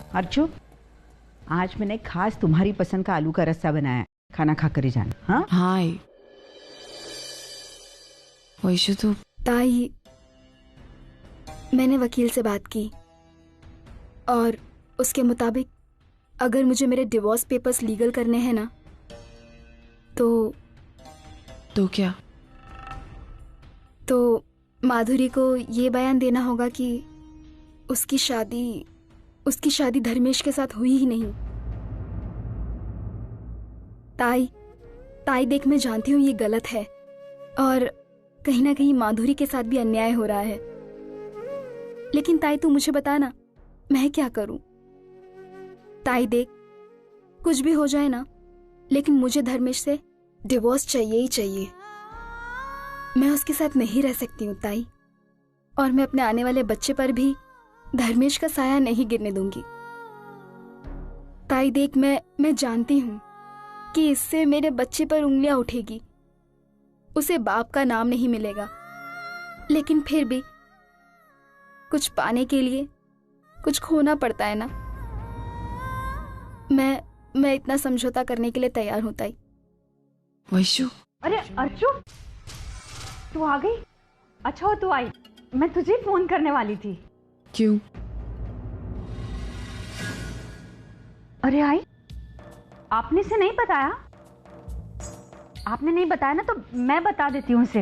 अर्चु, आज मैंने खास तुम्हारी पसंद का आलू का रस्सा बनाया है, खाना खा कर ही जाना। हाँ हाँ वैशु तो ताई, मैंने वकील से बात की और उसके मुताबिक अगर मुझे मेरे डिवोर्स पेपर्स लीगल करने हैं ना तो क्या? तो माधुरी को ये बयान देना होगा कि उसकी शादी धर्मेश के साथ हुई ही नहीं। ताई देख, मैं जानती हूँ ये गलत है और कहीं ना कहीं माधुरी के साथ भी अन्याय हो रहा है, लेकिन ताई तू मुझे बता ना, मैं क्या करूं? ताई देख, कुछ भी हो जाए ना, लेकिन मुझे धर्मेश से डिवोर्स चाहिए ही चाहिए। मैं उसके साथ नहीं रह सकती हूँ ताई, और मैं अपने आने वाले बच्चे पर भी धर्मेश का साया नहीं गिरने दूंगी। ताई देख, मैं जानती हूँ कि इससे मेरे बच्चे पर उंगलियां उठेगी, उसे बाप का नाम नहीं मिलेगा, लेकिन फिर भी कुछ पाने के लिए कुछ खोना पड़ता है ना। मैं इतना समझौता करने के लिए तैयार हूं ताई। वैशु, अरे अर्चु, तू आ गई? अच्छा हो तू आई, मैं तुझे फोन करने वाली थी। क्यों? अरे आई, आपने इसे नहीं बताया? आपने नहीं बताया ना, तो मैं बता देती हूँ उसे।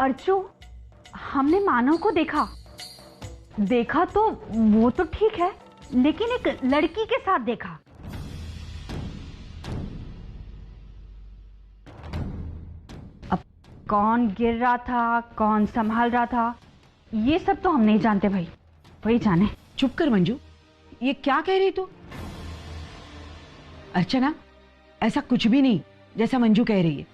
अर्चु, हमने मानव को देखा तो वो तो ठीक है, लेकिन एक लड़की के साथ देखा। अब कौन गिर रहा था, कौन संभाल रहा था, ये सब तो हम नहीं जानते भाई, वही जाने। चुप कर मंजू, ये क्या कह रही तू? अर्चना, ऐसा कुछ भी नहीं जैसा मंजू कह रही है।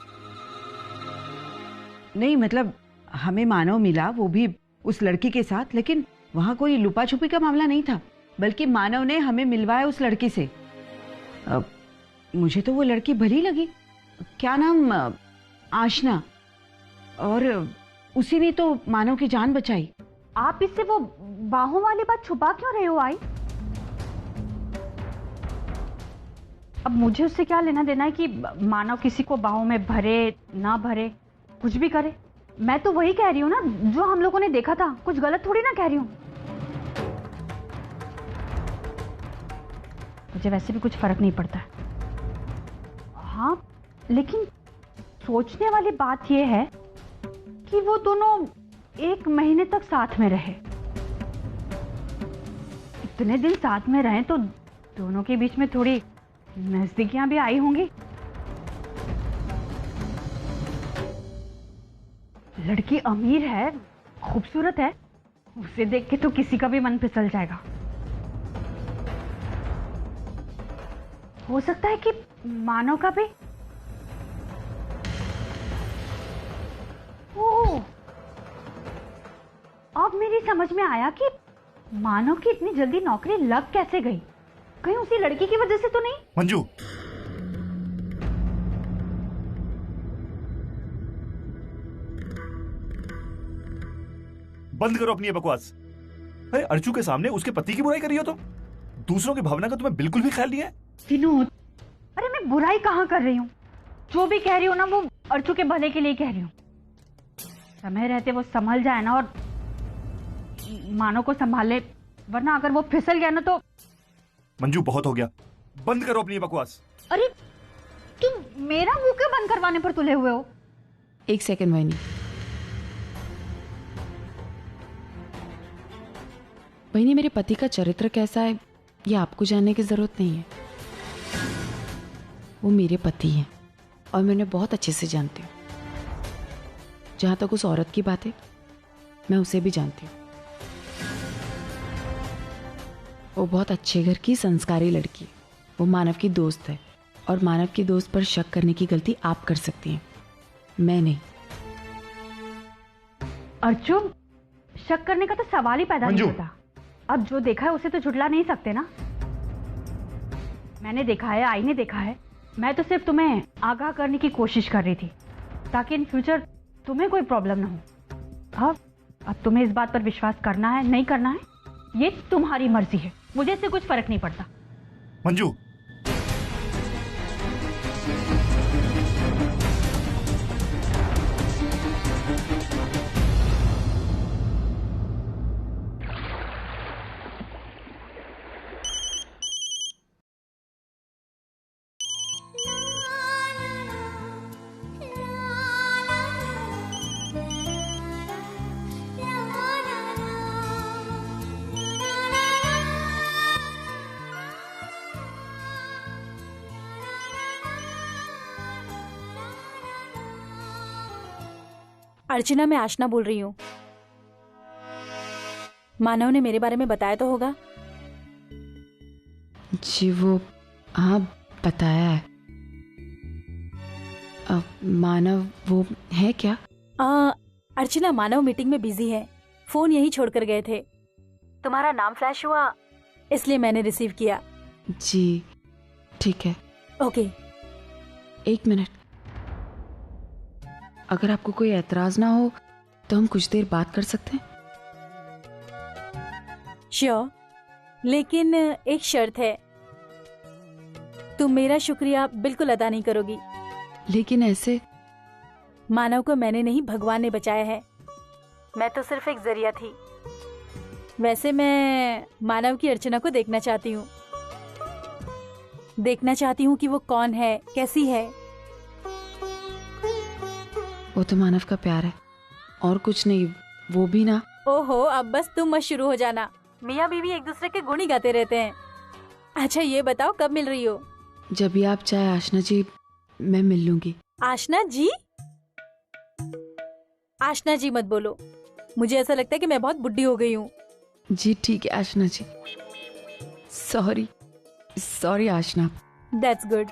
नहीं मतलब हमें मानव मिला, वो भी उस लड़की के साथ, लेकिन वहां कोई लुपा छुपी का मामला नहीं था, बल्कि मानव ने हमें मिलवाया उस लड़की से। मुझे तो वो लड़की भली लगी, क्या नाम, आशना, और उसी ने तो मानव की जान बचाई। आप इससे वो बाहों वाली बात छुपा क्यों रहे हो आई? अब मुझे उससे क्या लेना देना है कि मानव किसी को बाहों में भरे ना भरे, कुछ भी करे। मैं तो वही कह रही हूँ ना जो हम लोगों ने देखा था, कुछ गलत थोड़ी ना कह रही हूँ। मुझे वैसे भी कुछ फर्क नहीं पड़ता है। हाँ, लेकिन सोचने वाली बात यह है कि वो दोनों 1 महीने तक साथ में रहे। इतने दिन साथ में रहे तो दोनों के बीच में थोड़ी नजदीकियां भी आई होंगी। लड़की अमीर है, खूबसूरत है, उसे देख के तो किसी का भी मन फिसल जाएगा। हो सकता है कि मानव का भी। ओह, अब मेरी समझ में आया कि मानव की इतनी जल्दी नौकरी लग कैसे गई। कहीं उसी लड़की की वजह से तो नहीं? मंजू, बंद करो अपनी ये बकवास। अरे अर्चू के सामने उसके पति की बुराई कर रही हो तुम? दूसरों की भावना का तुम्हें बिल्कुल भी ख्याल नहीं है? विनोद, अरे मैं बुराई कहाँ कर रही हूँ? जो भी कह रही हूँ ना वो अर्चू के भले के लिए कह रही हूँ। समय रहते वो संभल जाए ना और मानव को संभाले, वरना अगर वो फिसल गया ना तो। मंजू बहुत हो गया, बंद करो अपनी ये बकवास। अरे तुम मेरा मुंह क्यों बंद करवाने पर तुले हुए हो? 1 सेकंड वहीनी। वहीनी, मेरे पति का चरित्र कैसा है ये आपको जानने की जरूरत नहीं है। वो मेरे पति हैं और मैं उन्हें बहुत अच्छे से जानती हूँ। जहां तक उस औरत की बात है, मैं उसे भी जानती हूँ। वो बहुत अच्छे घर की संस्कारी लड़की है। वो मानव की दोस्त है और मानव की दोस्त पर शक करने की गलती आप कर सकती हैं, मैं नहीं। अर्चु, शक करने का तो सवाल ही पैदा नहीं होता। अब जो देखा है उसे तो झुठला नहीं सकते ना। मैंने देखा है, आई ने देखा है, मैं तो सिर्फ तुम्हें आगाह करने की कोशिश कर रही थी ताकि इन फ्यूचर तुम्हें कोई प्रॉब्लम ना हो। अब तुम्हें इस बात पर विश्वास करना है नहीं करना है ये तुम्हारी मर्जी है। मुझे इससे कुछ फर्क नहीं पड़ता। मंजू, अर्चना, मैं आशना बोल रही हूँ। मानव ने मेरे बारे में बताया तो होगा? जी वो, हाँ बताया है। मानव वो है क्या? अर्चना, मानव मीटिंग में बिजी है, फोन यहीं छोड़कर गए थे। तुम्हारा नाम फ्लैश हुआ इसलिए मैंने रिसीव किया। जी ठीक है। ओके। एक मिनट, अगर आपको कोई एतराज ना हो तो हम कुछ देर बात कर सकते हैं? श्योर, लेकिन एक शर्त है, तुम मेरा शुक्रिया बिल्कुल अदा नहीं करोगी। लेकिन ऐसे? मानव को मैंने नहीं, भगवान ने बचाया है। मैं तो सिर्फ एक जरिया थी। वैसे मैं मानव की अर्चना को देखना चाहती हूँ। देखना चाहती हूँ कि वो कौन है, कैसी है। वो तो मानव का प्यार है और कुछ नहीं। वो भी ना। ओहो, अब बस तुम मत शुरू हो जाना। मियाँ बीवी एक दूसरे के गुण ही गाते रहते हैं। अच्छा ये बताओ, कब मिल रही हो? जब भी आप चाहे आशना जी, मैं मिल लूंगी। आशना जी? आशना जी मत बोलो, मुझे ऐसा लगता है कि मैं बहुत बुढ़ी हो गई हूँ। जी ठीक है Aashna ji. Sorry sorry Aashna. That's good.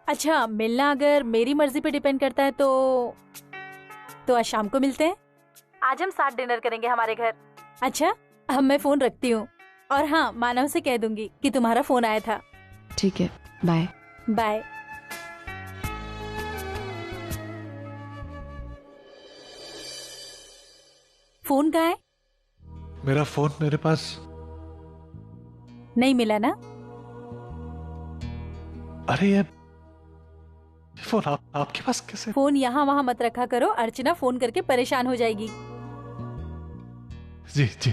अच्छा, मिलना अगर मेरी मर्जी पे डिपेंड करता है तो आज शाम को मिलते हैं। आज हम साथ डिनर करेंगे हमारे घर। अच्छा, अब मैं फोन रखती हूँ। और हाँ, मानव से कह दूंगी कि तुम्हारा फोन आया था। ठीक है, बाय बाय। फोन कहाँ है? मेरा फोन मेरे पास नहीं मिला ना? अरे ये फोन आपके पास कैसे? फोन यहाँ वहाँ मत रखा करो, अर्चना फोन करके परेशान हो जाएगी। जी जी।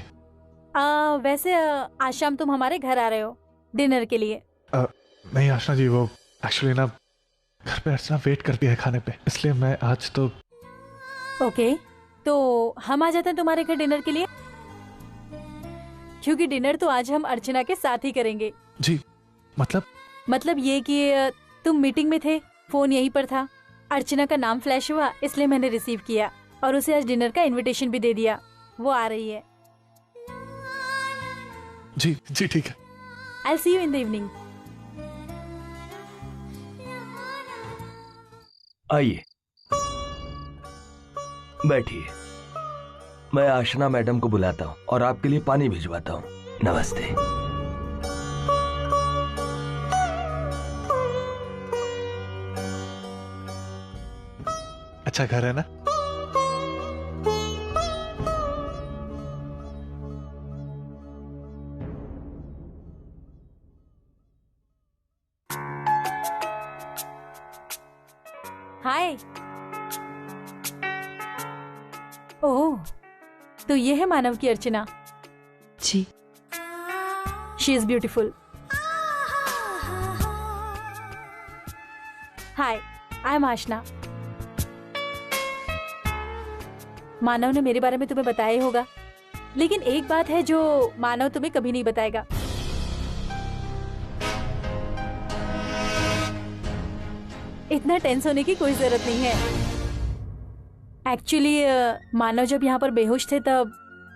वैसे आज शाम तुम हमारे घर आ रहे हो डिनर के लिए? नहीं आशना जी, वो एक्चुअली ना घर पे अर्चना वेट करती है खाने पे, इसलिए मैं आज तो। ओके, तो हम आ जाते हैं तुम्हारे घर डिनर के लिए, क्योंकि डिनर तो आज हम अर्चना के साथ ही करेंगे। जी मतलब ये कि तुम मीटिंग में थे, फोन यहीं पर था, अर्चना का नाम फ्लैश हुआ इसलिए मैंने रिसीव किया और उसे आज डिनर का इनविटेशन भी दे दिया। वो आ रही है। जी जी ठीक है। I'll see you in the evening. आइए बैठिए, मैं आशना मैडम को बुलाता हूँ और आपके लिए पानी भिजवाता हूँ। नमस्ते। अच्छा घर है ना? हाय। ओह, तो ये है मानव की अर्चना। जी। She is beautiful. Hi, I am Aashna. Manav ने मेरे बारे में तुम्हें बताया ही होगा, लेकिन एक बात है जो मानव तुम्हें कभी नहीं बताएगा। इतना टेंस होने की कोई जरूरत नहीं है। एक्चुअली मानव जब यहाँ पर बेहोश थे तब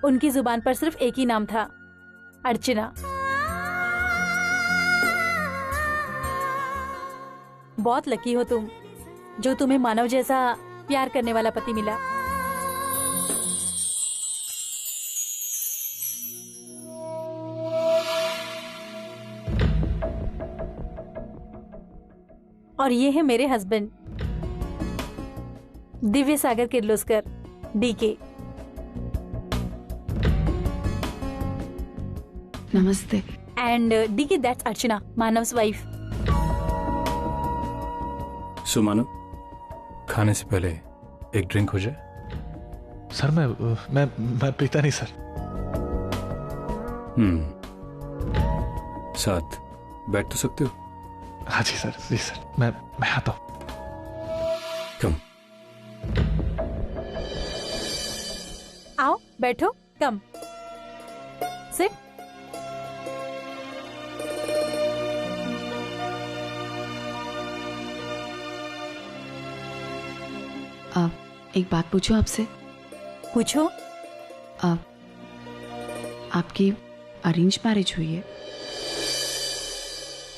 उनकी जुबान पर सिर्फ एक ही नाम था, अर्चना। बहुत लकी हो तुम जो तुम्हें मानव जैसा प्यार करने वाला पति मिला। और ये है मेरे हस्बैंड दिव्य सागर किर्लोस्कर, डीके। नमस्ते। And DK, that's Archana, Manav's wife. So Manav, खाने से पहले एक ड्रिंक हो जाए। सर मैं पीता नहीं सर। साथ बैठ तो सकते हो? हाँ जी सर मैं आता हूँ। कम। आओ बैठो, कम सिट। एक बात पूछूं आपसे? पूछो। आपकी अरेंज मैरिज हुई है?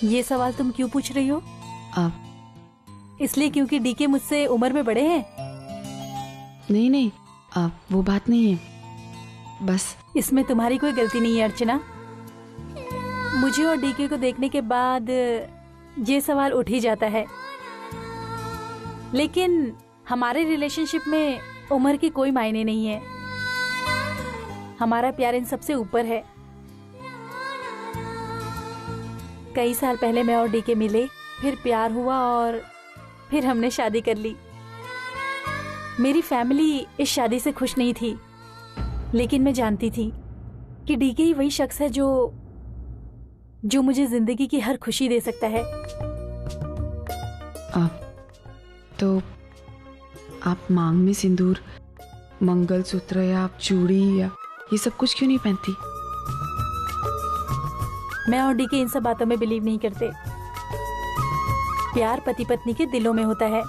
ये सवाल तुम क्यों पूछ रही हो? इसलिए क्योंकि डीके मुझसे उम्र में बड़े हैं? नहीं, वो बात नहीं है। बस इसमें तुम्हारी कोई गलती नहीं है अर्चना। मुझे और डीके को देखने के बाद ये सवाल उठ ही जाता है, लेकिन हमारे रिलेशनशिप में उम्र की कोई मायने नहीं है। हमारा प्यार इन सबसे ऊपर है। कई साल पहले मैं और डीके मिले, फिर प्यार हुआ और फिर हमने शादी कर ली। मेरी फैमिली इस शादी से खुश नहीं थी, लेकिन मैं जानती थी कि डीके ही वही शख्स है जो मुझे जिंदगी की हर खुशी दे सकता है। तो आप मांग में सिंदूर, मंगलसूत्र या चूड़ी या ये सब कुछ क्यों नहीं पहनती? मैं और डीके इन सब बातों में बिलीव नहीं करते। प्यार पति पत्नी के दिलों में होता है,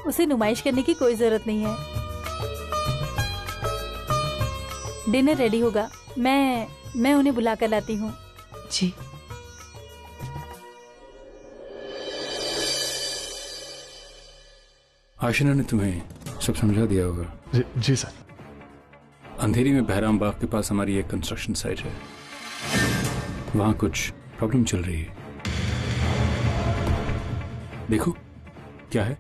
उसे नुमाइश करने की कोई जरूरत नहीं है। डिनर रेडी होगा, मैं उन्हें बुला कर लाती हूँ। जी। आशिना ने तुम्हें सब समझा दिया होगा? जी सर। अंधेरी में बहराम बाग के पास हमारी एक कंस्ट्रक्शन साइट है, वहां कुछ प्रॉब्लम चल रही है। देखो क्या है।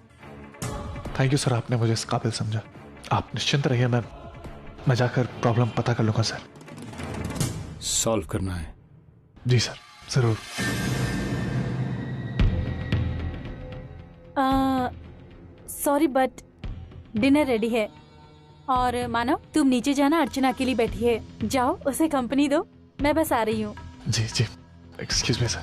थैंक यू सर, आपने मुझे इस काबिल समझा। आप निश्चिंत रहिए, मैं जाकर प्रॉब्लम पता कर लूंगा सर। सॉल्व करना है? जी सर, जरूर। सॉरी बट डिनर रेडी है। और मानव, तुम नीचे जाना, अर्चना अकेली बैठी है, जाओ उसे कंपनी दो, मैं बस आ रही हूँ। जी, एक्सक्यूज मी सर।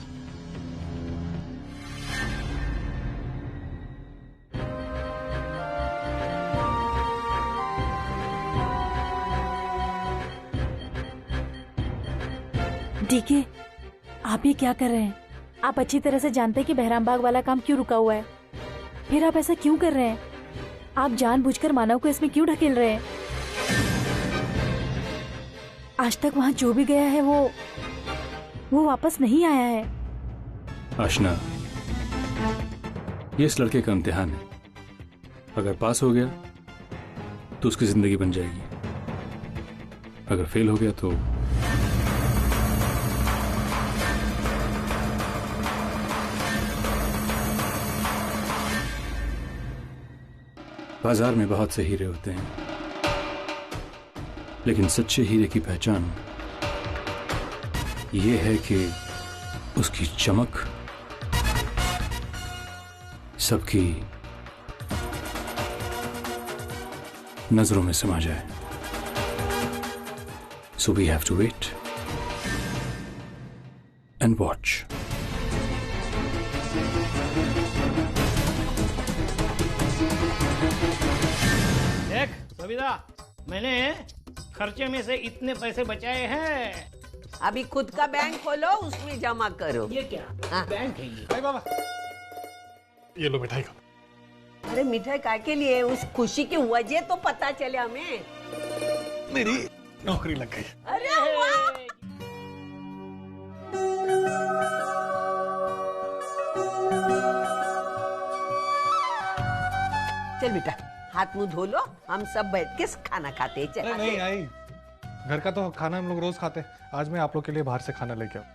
डीके, आप ये क्या कर रहे हैं? आप अच्छी तरह से जानते हैं कि बहराम बाग वाला काम क्यों रुका हुआ है, फिर आप ऐसा क्यों कर रहे हैं? आप जानबूझकर मानव को इसमें क्यों ढकेल रहे हैं? आज तक वहां जो भी गया है वो वापस नहीं आया है। आशना, ये इस लड़के का इम्तिहान है। अगर पास हो गया तो उसकी जिंदगी बन जाएगी, अगर फेल हो गया तो बाजार में बहुत से हीरे होते हैं, लेकिन सच्चे हीरे की पहचान ये है कि उसकी चमक सबकी नजरों में समा जाए। So we have to wait and watch. देख सविता, मैंने खर्चे में से इतने पैसे बचाए हैं। अभी खुद का बैंक खोलो, उसमें जमा करो। ये क्या बैंक है ये? बाबा, ये लो मिठाई खाओ। अरे मिठाई काय के लिए? उस खुशी की वजह तो पता चले हमें। मेरी नौकरी लग गई। अरे वाह! चल बेटा, हाथ मुंह धो लो, हम सब बैठ के खाना खाते हैं। चल। नहीं आई, घर का तो खाना हम लोग रोज खाते हैं। आज मैं आप लोग के लिए बाहर से खाना लेके आऊँ।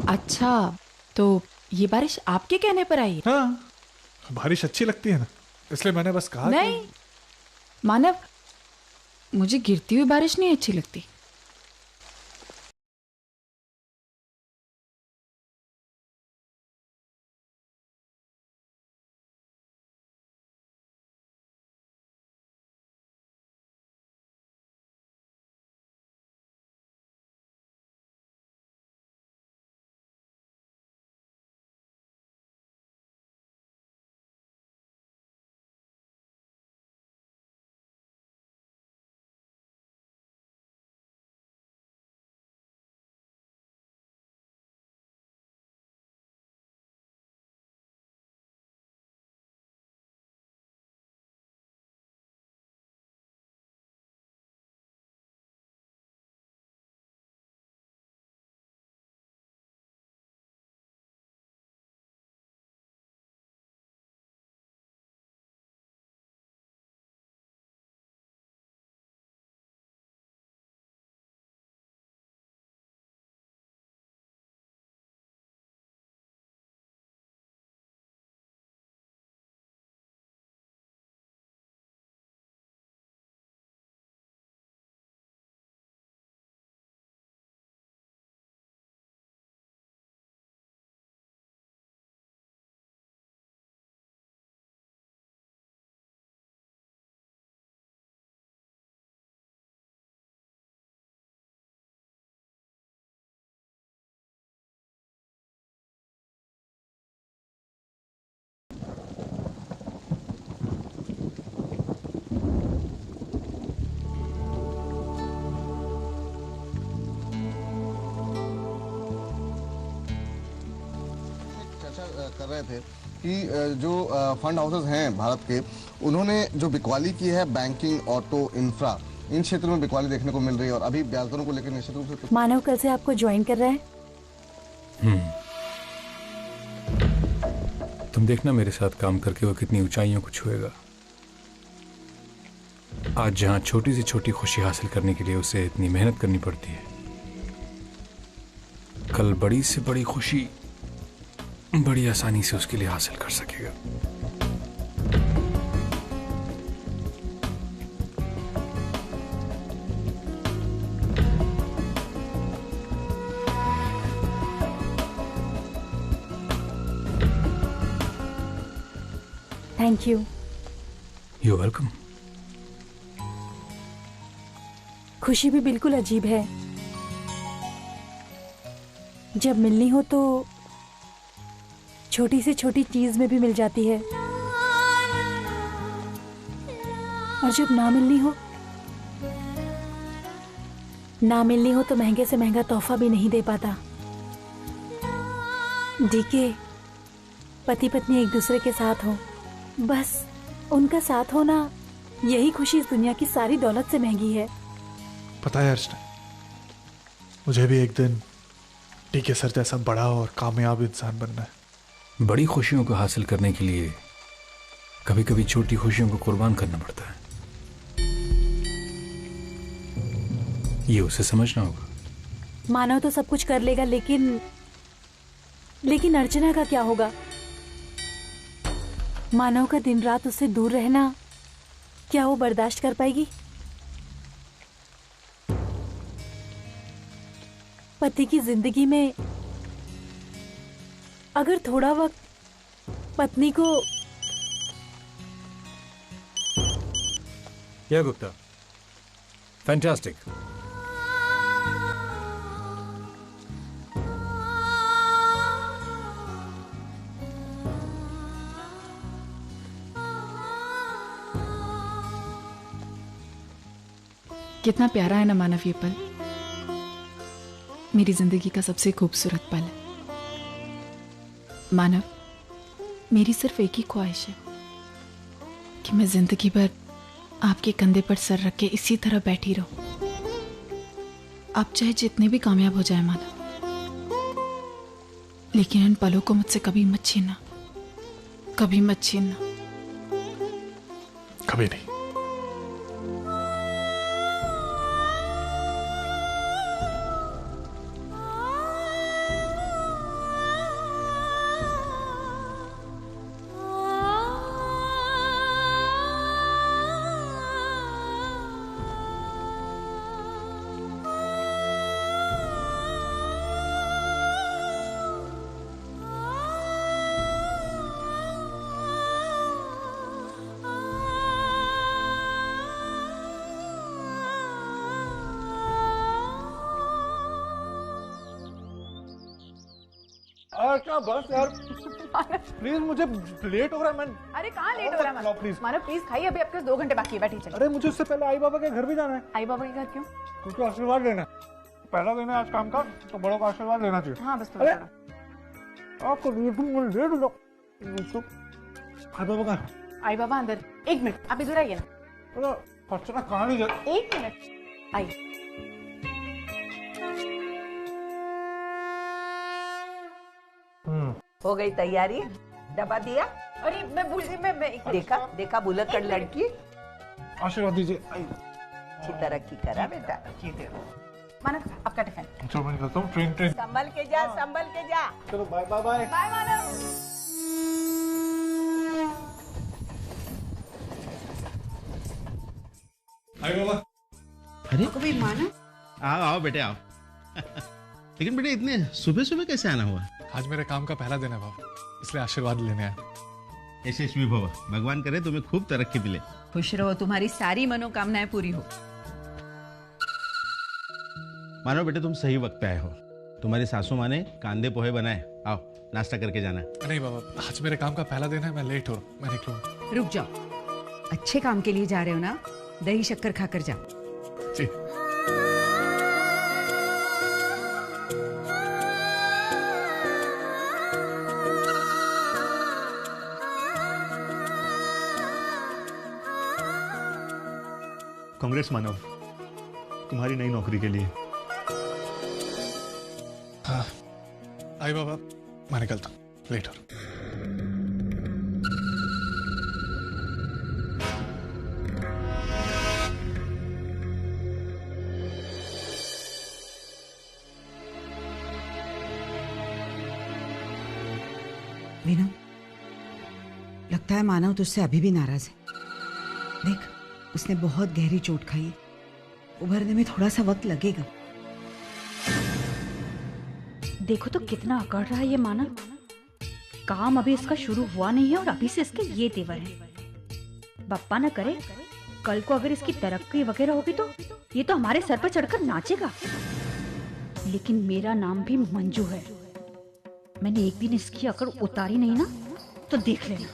अच्छा, तो ये बारिश आपके कहने पर आई है? हाँ, बारिश अच्छी लगती है ना, इसलिए मैंने बस कहा। नहीं मानव, मुझे गिरती हुई बारिश नहीं अच्छी लगती। कर रहे थे कि जो फंड हाउसेस हैं भारत के, उन्होंने जो बिकवाली की है बैंकिंग, ऑटो, इंफ्रा, इन क्षेत्रों में बिकवाली देखने को मिल रही है और अभी ब्याज दरों को लेकर निश्चित रूप से मानव कल से आपको ज्वाइन कर रहा है। तुम देखना मेरे साथ काम करके वो कितनी ऊंचाइयों को छुएगा। आज जहां छोटी से छोटी खुशी हासिल करने के लिए उसे इतनी मेहनत करनी पड़ती है, कल बड़ी से बड़ी खुशी बड़ी आसानी से उसके लिए हासिल कर सकेगा। Thank you. You welcome. खुशी भी बिल्कुल अजीब है। जब मिलनी हो तो छोटी से छोटी चीज में भी मिल जाती है, और जब ना मिलनी हो तो महंगे से महंगा तोहफा भी नहीं दे पाता। डीके, पति पत्नी एक दूसरे के साथ हो, बस उनका साथ होना, यही खुशी इस दुनिया की सारी दौलत से महंगी है। पता है अर्चना, मुझे भी एक दिन डीके सर जैसा बड़ा और कामयाब इंसान बनना है। बड़ी खुशियों को हासिल करने के लिए कभी कभी छोटी खुशियों को कुर्बान करना पड़ता है। ये उसे समझना होगा। मानव तो सब कुछ कर लेगा, लेकिन अर्चना का क्या होगा? मानव का दिन रात उससे दूर रहना, क्या वो बर्दाश्त कर पाएगी? पति की जिंदगी में अगर थोड़ा वक्त पत्नी को। या गुप्ता, फैंटास्टिक। कितना प्यारा है ना मानव ये पल। मेरी जिंदगी का सबसे खूबसूरत पल है मानव। मेरी सिर्फ एक ही ख्वाहिश है कि मैं जिंदगी भर आपके कंधे पर सर रख के इसी तरह बैठी रहूं। आप चाहे जितने भी कामयाब हो जाए मानव, लेकिन इन पलों को मुझसे कभी मत छीनना, कभी मत छीनना। कभी नहीं। अच्छा बस यार, प्लीज मुझे लेट हो रहा है। मैं अरे कहाँ लेट हो रहा है प्लीज मानव, प्लीज खाइए, अभी आपके 2 घंटे बाकी है, बैठिए चलिए। अरे मुझे उससे पहले आई बाबा के घर भी जाना है। आई बाबा के घर क्यों? क्योंकि आशीर्वाद लेना है, पहला दिन है आज काम का, तो बड़ों का आशीर्वाद लेना चाहिए। हाँ बस थोड़ा आपको लेट हो जाओ। आई बाबा का, आई बाबा अंदर। 1 मिनट, आप इधर आइए ना। अर्चना कहाँ नहीं गए? 1 मिनट आइए। हो गई तैयारी? डब्बा दिया? अरे मैं भूल गई, मैं देखा बुलक्कड़ लड़की। आशीर्वाद दीजिए। अच्छी तरक्की करा बेटा। मानव आपका टिफिन। चलो मैं निकलता हूँ। ट्रेन संभल के जा, संभल के जा। चलो बाय बाय बाय बाय मानव। हाय बाबा। अरे कभी मानव, आओ आओ बेटे आओ। लेकिन बेटे इतने सुबह सुबह कैसे आना हुआ? आज मेरे काम का पहला दिन है बाबा, इसलिए आशीर्वाद लेने आया। यशस्वी भव, भगवान करे तुम्हें खूब तरक्की मिले। खुश रहो, तुम्हारी सारी मनोकामनाएं पूरी हो। मानो बेटे तुम सही वक्त पे आए हो। तुम्हारी सासू माँ ने कांदे पोहे बनाए, आओ नाश्ता करके जाना। नहीं बाबा, आज मेरे काम का पहला दिन है, मैं लेट हो रहा हूँ, मैं निकलूंगा। रुक जाओ, अच्छे काम के लिए जा रहे हो ना, दही शक्कर खाकर जाओ। जी। कांग्रेस मानव, तुम्हारी नई नौकरी के लिए। हाँ आई बाबा, मैं निकलता हूँ, लेट हो रहा हूँ। वीनू, लगता है मानव तुझसे अभी भी नाराज है। देख, उसने बहुत गहरी चोट खाई है, उभरने में थोड़ा सा वक्त लगेगा। देखो तो कितना अकड़ रहा है ये मानव। काम अभी इसका शुरू हुआ नहीं है और अभी से इसके ये तेवर हैं। बप्पा न करे कल को अगर इसकी तरक्की वगैरह होगी तो ये तो हमारे सर पर चढ़कर नाचेगा। लेकिन मेरा नाम भी मंजू है। मैंने एक दिन इसकी अकड़ उतारी नहीं ना तो देख लेना।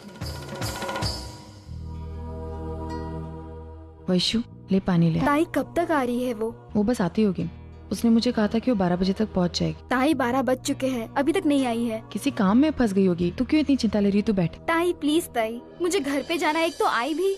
वैशु ले पानी ले। ताई कब तक आ रही है वो बस आती होगी। उसने मुझे कहा था कि वो 12 बजे तक पहुंच जाएगी। ताई 12 बज चुके हैं, अभी तक नहीं आई है। किसी काम में फंस गई होगी। तू क्यों इतनी चिंता ले रही है? तू बैठ। ताई प्लीज ताई, मुझे घर पे जाना है। एक तो आई भी।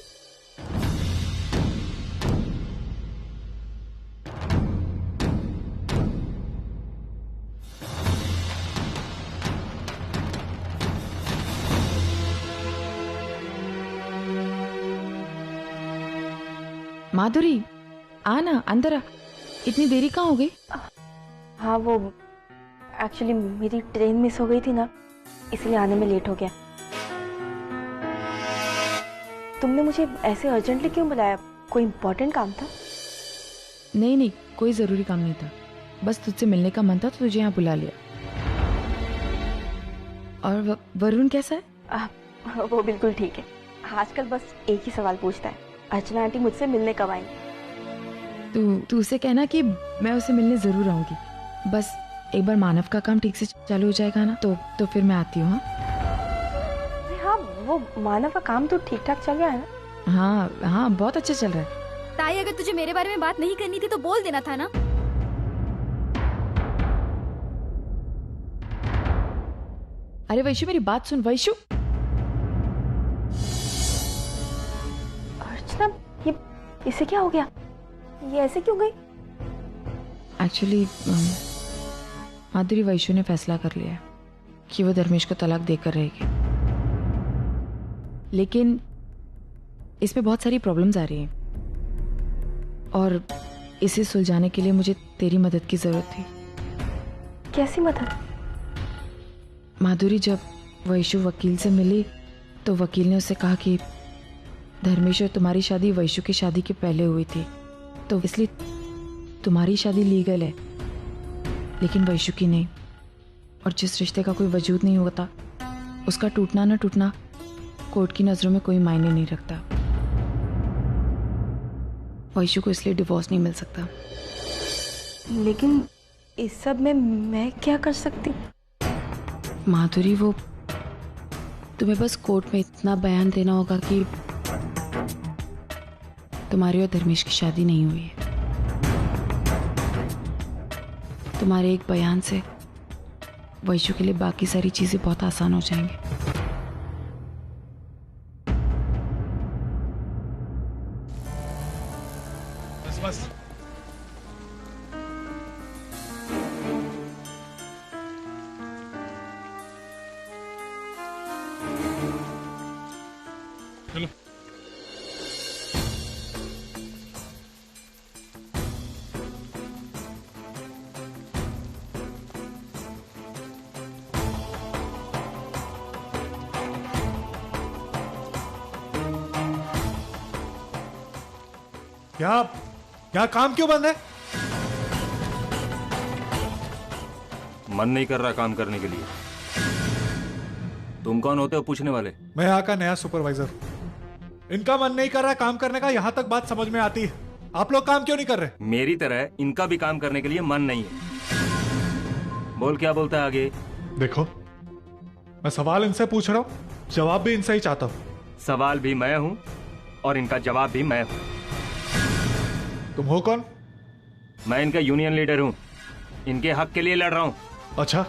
माधुरी आ ना, अंदर आ। इतनी देरी कहाँ हो गई? हाँ वो एक्चुअली मेरी ट्रेन मिस हो गई थी ना, इसलिए आने में लेट हो गया। तुमने मुझे ऐसे अर्जेंटली क्यों बुलाया? कोई इम्पोर्टेंट काम था? नहीं, कोई जरूरी काम नहीं था। बस तुझसे मिलने का मन था तो तुझे यहाँ बुला लिया। और वरुण कैसा है? वो बिल्कुल ठीक है। आजकल बस एक ही सवाल पूछता है, अर्चना आंटी मुझसे मिलने कब आएंगी? तू उसे कहना कि मैं उसे मिलने जरूर आऊंगी। बस एक बार मानव का काम ठीक से चालू हो जाएगा ना तो फिर मैं आती हूँ। हाँ वो मानव का काम तो ठीक ठाक चल रहा है ना? हाँ बहुत अच्छा चल रहा है। ताई अगर तुझे मेरे बारे में बात नहीं करनी थी तो बोल देना था ना। अरे वैशु मेरी बात सुन। वैशु, अर्चना ये इसे क्या हो गया? ये ऐसे क्यों गई? एक्चुअली माधुरी, वैशु ने फैसला कर लिया है कि वो धर्मेश को तलाक देकर रहेगी। लेकिन इसमें बहुत सारी प्रॉब्लम्स आ रही हैं और इसे सुलझाने के लिए मुझे तेरी मदद की जरूरत थी। कैसी मदद? माधुरी, जब वैशु वकील से मिली तो वकील ने उसे कहा कि धर्मेश और तुम्हारी शादी वैशु की शादी के पहले हुई थी, तो इसलिए तुम्हारी शादी लीगल है लेकिन वैशु की नहीं। और जिस रिश्ते का कोई वजूद नहीं होता उसका टूटना ना टूटना कोर्ट की नजरों में कोई मायने नहीं रखता। वैशु को इसलिए डिवोर्स नहीं मिल सकता। लेकिन इस सब में मैं क्या कर सकती? माधुरी, वो तुम्हें बस कोर्ट में इतना बयान देना होगा कि तुम्हारी और धर्मेश की शादी नहीं हुई है। तुम्हारे एक बयान से वैशु के लिए बाकी सारी चीजें बहुत आसान हो जाएंगी। बस बस। चलो। यहाँ काम क्यों बंद है? मन नहीं कर रहा काम करने के लिए। तुम कौन होते हो पूछने वाले? मैं यहाँ का नया सुपरवाइजर। इनका मन नहीं कर रहा काम करने का, यहाँ तक बात समझ में आती है। आप लोग काम क्यों नहीं कर रहे? मेरी तरह इनका भी काम करने के लिए मन नहीं है। बोल, क्या बोलता है आगे? देखो, मैं सवाल इनसे पूछ रहा हूँ, जवाब भी इनसे ही चाहता हूँ। सवाल भी मैं हूँ और इनका जवाब भी मैं हूँ। तुम हो कौन? मैं इनका यूनियन लीडर हूँ, इनके हक के लिए लड़ रहा हूँ। अच्छा,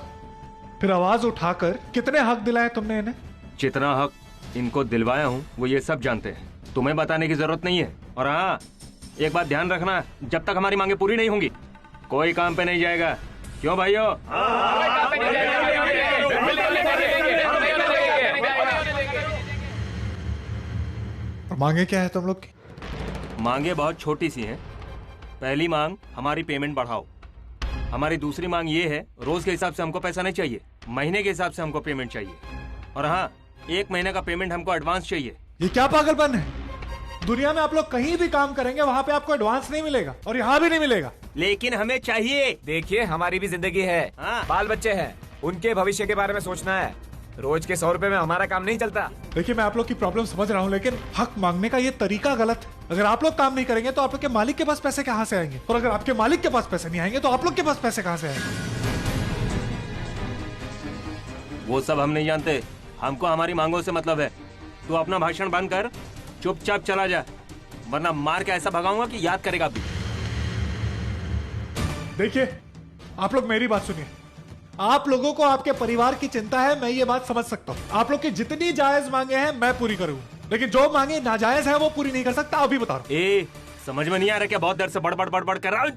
फिर आवाज उठाकर कितने हक दिलाए तुमने इन्हें? जितना हक इनको दिलवाया हूँ वो ये सब जानते हैं, तुम्हें बताने की जरूरत नहीं है। और हाँ, एक बात ध्यान रखना, जब तक हमारी मांगे पूरी नहीं होंगी कोई काम पे नहीं जाएगा। क्यों भाइयों? और मांगे क्या है तुम लोग की? मांगे बहुत छोटी सी हैं। पहली मांग, हमारी पेमेंट बढ़ाओ। हमारी दूसरी मांग ये है, रोज के हिसाब से हमको पैसा नहीं चाहिए, महीने के हिसाब से हमको पेमेंट चाहिए। और हाँ, 1 महीने का पेमेंट हमको एडवांस चाहिए। ये क्या पागलपन है? दुनिया में आप लोग कहीं भी काम करेंगे वहाँ पे आपको एडवांस नहीं मिलेगा, और यहाँ भी नहीं मिलेगा। लेकिन हमें चाहिए। देखिए, हमारी भी जिंदगी है, बाल बच्चे हैं, उनके भविष्य के बारे में सोचना है। रोज के 100 रुपए में हमारा काम नहीं चलता। देखिए, मैं आप लोग की प्रॉब्लम समझ रहा हूँ, लेकिन हक मांगने का ये तरीका गलत है। अगर आप लोग काम नहीं करेंगे तो आप लोग के मालिक के पास पैसे कहाँ से आएंगे? और अगर आपके मालिक के पास पैसे नहीं आएंगे तो आप लोग के पास पैसे कहाँ से आएंगे? वो सब हम नहीं जानते, हमको हमारी मांगों से मतलब है। तू अपना भाषण बंद कर, चुपचाप चला जा, वरना मार के ऐसा भगाऊंगा कि याद करेगा भी। देखिए, आप लोग मेरी बात सुनिए। आप लोगों को आपके परिवार की चिंता है, मैं ये बात समझ सकता हूँ। आप लोग की जितनी जायज मांगे हैं मैं पूरी करूंगा, लेकिन जो मांगे नाजायज है वो पूरी नहीं कर सकता। अभी बता रहा हूँ। समझ में नहीं आ रहा क्या? बहुत देर से बड़बड़ कर रहा हूँ।